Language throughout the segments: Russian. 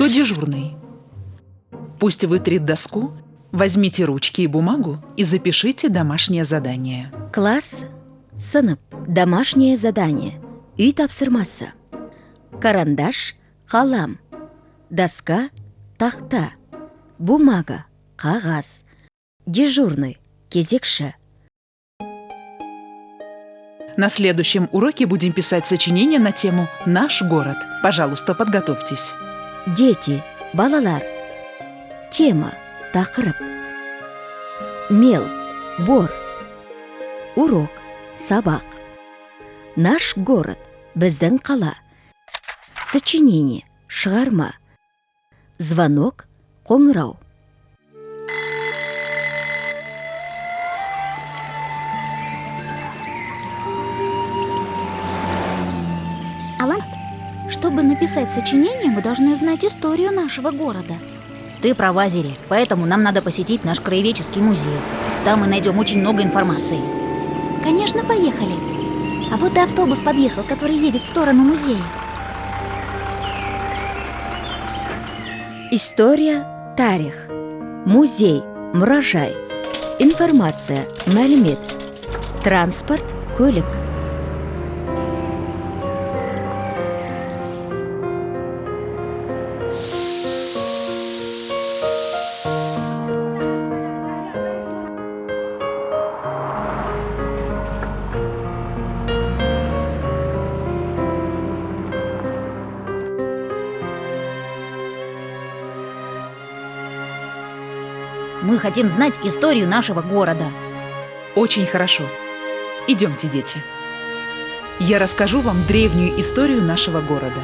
Кто дежурный? Пусть вытрет доску, возьмите ручки и бумагу и запишите домашнее задание. Класс, сынып, домашнее задание. Үй тапсырмасы. Карандаш, қалам. Доска, тахта. Бумага, қағаз. Дежурный, кезекші. На следующем уроке будем писать сочинение на тему «Наш город». Пожалуйста, подготовьтесь. Дети, балалар. Тема, тақырып. Мел, бор. Урок, сабақ. Наш город, біздің қала. Сочинение, шығарма. Звонок, қоңырау. Алан, чтобы написать сочинение, мы должны знать историю нашего города. Ты права, Зири, поэтому нам надо посетить наш краеведческий музей. Там мы найдем очень много информации. Конечно, поехали. А вот и автобус подъехал, который едет в сторону музея. История, тарих. Музей, мұражай. Информация, мәлімет. Транспорт, көлік. Мы хотим знать историю нашего города. Очень хорошо. Идемте, дети. Я расскажу вам древнюю историю нашего города.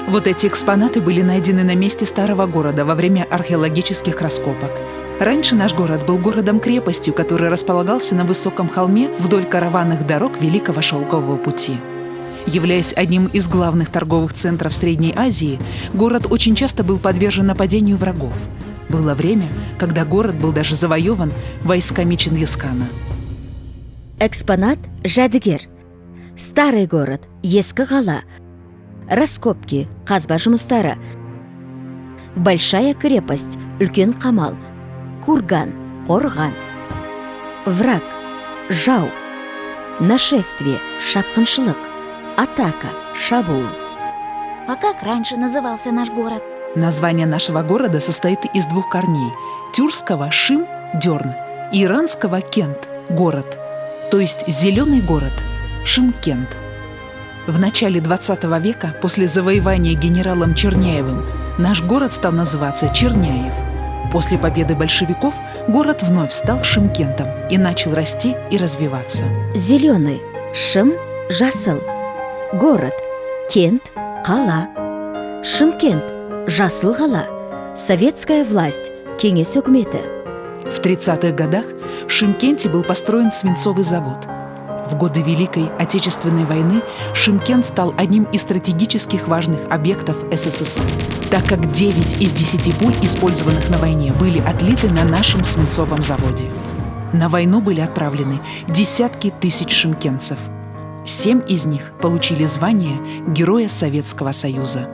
Вот эти экспонаты были найдены на месте старого города во время археологических раскопок. Раньше наш город был городом-крепостью, который располагался на высоком холме вдоль караванных дорог Великого Шелкового пути. Являясь одним из главных торговых центров Средней Азии, город очень часто был подвержен нападению врагов. Было время, когда город был даже завоеван войсками Чингисхана. Экспонат жәдігер. Старый город, ескі қала. Раскопки, қазба жұмыстары. Большая крепость, үлкен қамал. Курган, қорған. Враг, жау. Нашествие, шапқыншылық. Атака, шабуыл. А как раньше назывался наш город? Название нашего города состоит из двух корней. Тюркского «шим» – дерн и иранского «кент» – город, то есть зеленый город – Шымкент. В начале 20 века, после завоевания генералом Черняевым, наш город стал называться Черняев. После победы большевиков город вновь стал Шымкентом и начал расти и развиваться. Зеленый, шым, жасыл. Город, кент, қала. Шымкент, жасыл қала. Советская власть, кеңес үкіметі. В 30-х годах в Шымкенте был построен свинцовый завод. В годы Великой Отечественной войны Шымкент стал одним из стратегических важных объектов СССР, так как 9 из 10 пуль, использованных на войне, были отлиты на нашем свинцовом заводе. На войну были отправлены десятки тысяч шымкентцев. 7 из них получили звание Героя Советского Союза.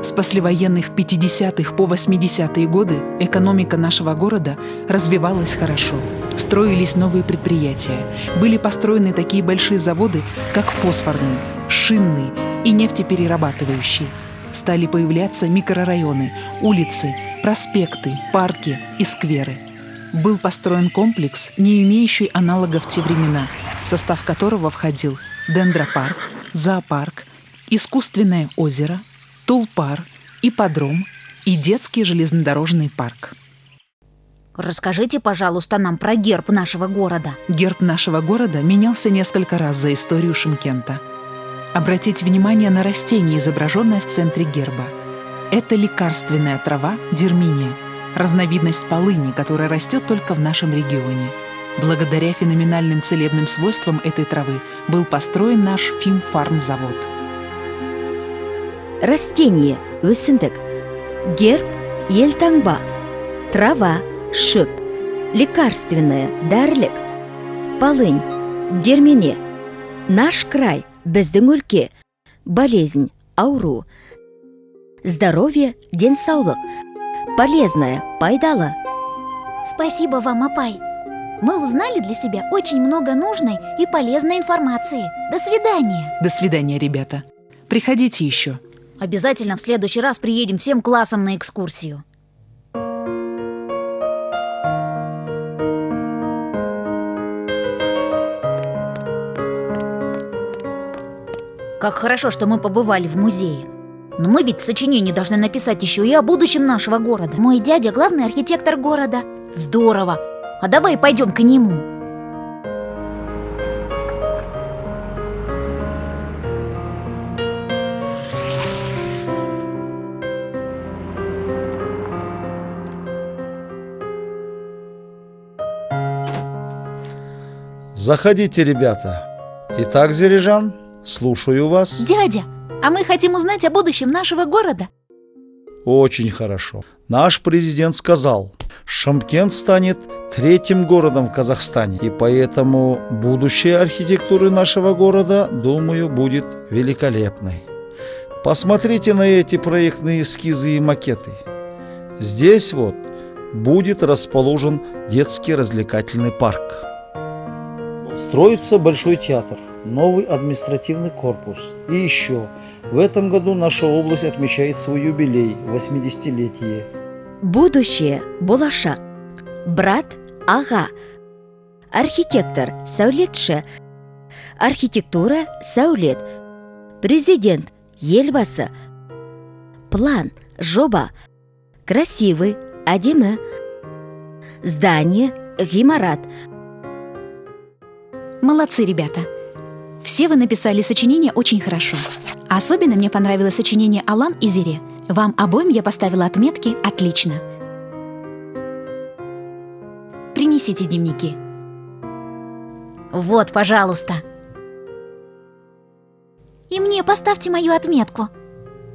С послевоенных 50-х по 80-е годы экономика нашего города развивалась хорошо. Строились новые предприятия. Были построены такие большие заводы, как фосфорный, шинный и нефтеперерабатывающий. Стали появляться микрорайоны, улицы, проспекты, парки и скверы. Был построен комплекс, не имеющий аналогов в те времена, в состав которого входил дендропарк, зоопарк, искусственное озеро, Тулпар, ипподром и детский железнодорожный парк. Расскажите, пожалуйста, нам про герб нашего города. Герб нашего города менялся несколько раз за историю Шымкента. Обратите внимание на растение, изображенное в центре герба. Это лекарственная трава дерминия, разновидность полыни, которая растет только в нашем регионе. Благодаря феноменальным целебным свойствам этой травы был построен наш фимфармзавод. Растение, өсімдік. Герб, елтаңба. Трава, шөп. Лекарственная, дәрілік. Полынь, дермене. Наш край, біздің өлке. Болезнь, ауру. здоровье, денсаулық. Полезное, пайдалы. Спасибо вам, Апай. Мы узнали для себя очень много нужной и полезной информации. До свидания. До свидания, ребята. Приходите еще. Обязательно в следующий раз приедем всем классом на экскурсию. Как хорошо, что мы побывали в музее. Но мы ведь в сочинении должны написать еще и о будущем нашего города. Мой дядя главный архитектор города. Здорово! А давай пойдем к нему. Заходите, ребята. Итак, Зережан, слушаю вас. Дядя, а мы хотим узнать о будущем нашего города. Очень хорошо. Наш президент сказал, Шымкент станет третьим городом в Казахстане, и поэтому будущее архитектуры нашего города, думаю, будет великолепной. Посмотрите на эти проектные эскизы и макеты. Здесь вот будет расположен детский развлекательный парк. Строится большой театр, новый административный корпус. И еще, в этом году наша область отмечает свой юбилей, 80-летие. Будущее, болашақ. Брат, аға. Архитектор, сәулетші. Архитектура, сәулет. Президент, елбасы. План, жоба. Красивый, әдемі. Здание, ғимарат. Молодцы, ребята. Все вы написали сочинение очень хорошо. Особенно мне понравилось сочинение Алан и Зере. Вам обоим я поставила отметки «Отлично». Принесите дневники. Вот, пожалуйста. И мне поставьте мою отметку.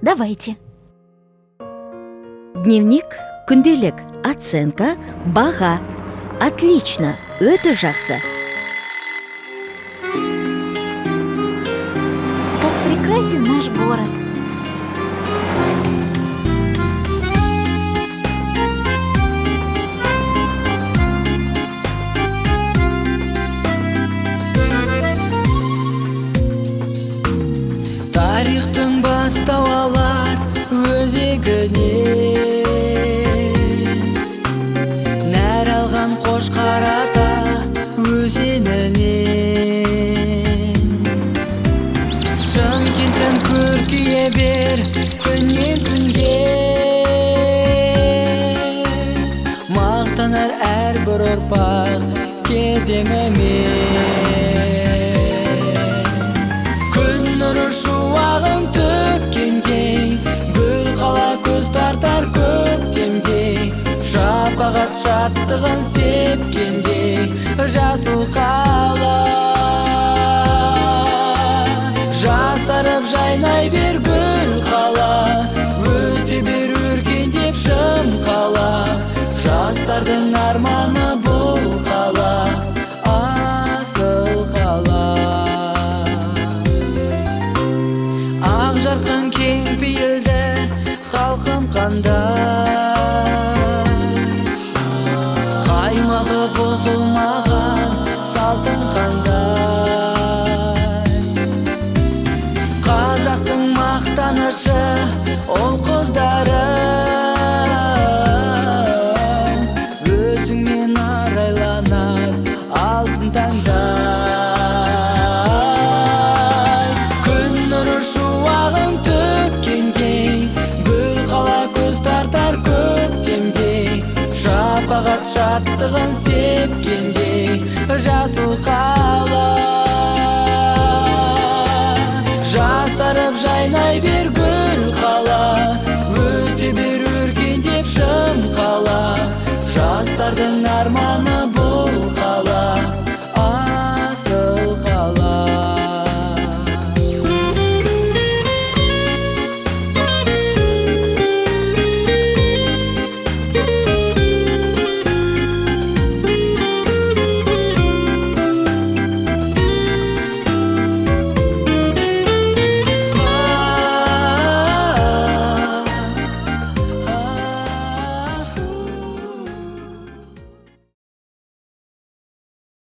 Давайте. Дневник, күнделік, оценка, баға. Отлично, өте жақсы. Как прекрасен наш город. Тарихтың бастау алар өзегіне, нәр алған қошқар ата өзенінен. Шымкентін көркейе бер күннен күнге, мақтанар әрбір ұрпақ кезеңімен. Күн нұры шуағын төккенде, гүл қала көз тартар көктемде, шапағат шаттығын сепкенде, жасыл қала жасарып жайнай бер гүл қала, өсе бер өркендеп шым қала, жастардың арманы бұл қала, асыл қала. Ақ жарқын кең пейілді халқым қандай, қаймағы бұзылмаған салтың қандай. Қазақтың мақтанышы ол қыздарым, өзіңмен арайланар алтын таңдай. Күн нұры шуағын төккенде, гүл қала көз тартар көктемде, шапағат шаттығын сепкенде, жасыл қала жасарып жайнай бер